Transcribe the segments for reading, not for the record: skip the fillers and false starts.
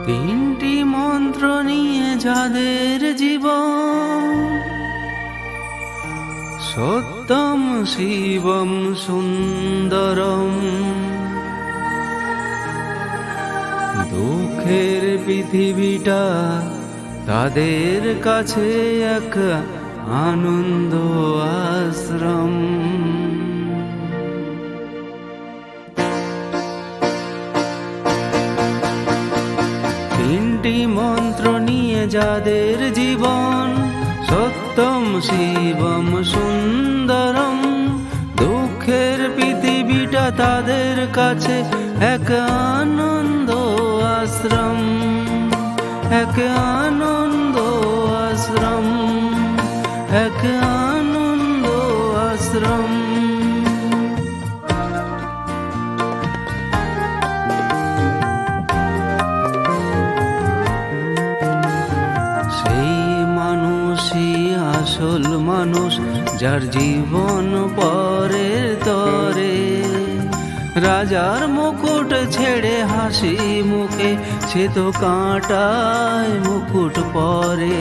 তিনটি মন্ত্র নিয়ে যাদের জীবন, সত্যম শিবম সুন্দরম। দুঃখের পৃথিবীটা তাদের কাছে এক আনন্দ আশ্রম। তিনটি মন্ত্র নিয়ে যাদের জীবন, সত্যম শিবম সুন্দরম। দুঃখের পৃথিবীটা তাদের কাছে এক আনন্দ আশ্রম, এক আনন্দ আশ্রম, এক আনন্দ আশ্রম। সেই মানুষই আসল মানুষ, যার জীবন পরের তরে। রাজার মুকুট ছেড়ে হাসি মুখে, সে তো কাঁটায় মুকুট পরে।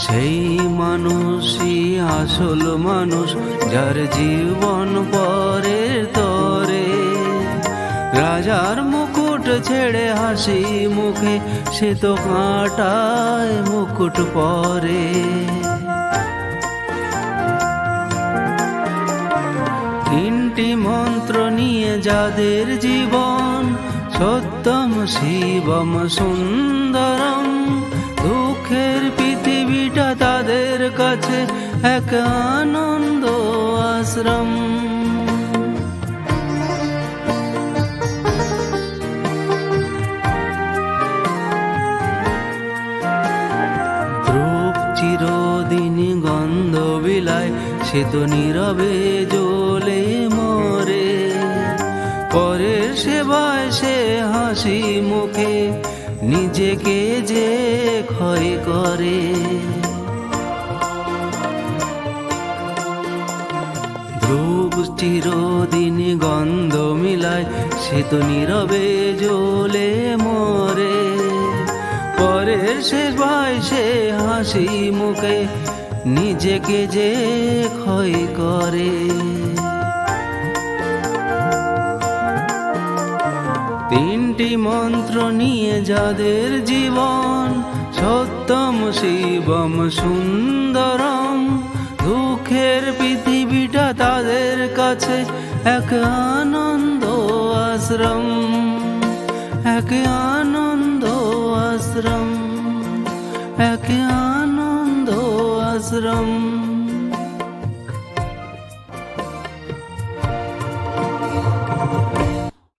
সেই মানুষই আসল মানুষ, যার জীবন পরের তরে। রাজার মুকুট ছেড়ে হাসি মুখে, সে তো কাঁটায় মুকুট পরে। তিনটি মন্ত্র নিয়ে যাদের জীবন, সত্যম শিবম সুন্দরম। দুঃখের পৃথিবীটা তাদের কাছে এক আনন্দ আশ্রম। চিরদিন গন্ধ বিলায়, সে তো নীরবে জ্বলে মরে। পরের সেবায় সে হাসি মুখে নিজেকে যে ক্ষয় করে। ধ্রুব চিরদিন গন্ধ মিলায়, সে তো নীরবে জ্বলে মরে। পরের সেবায় সে হাসি মুখে নিজেকে যে ক্ষয় করে। তিনটি মন্ত্র নিয়ে যাদের জীবন, সত্যম শিবম সুন্দরম। দুঃখের পৃথিবীটা তাদের কাছে এক আনন্দ আশ্রম, এক আনন্দ আশ্রম, এক আনন্দ আশ্রম।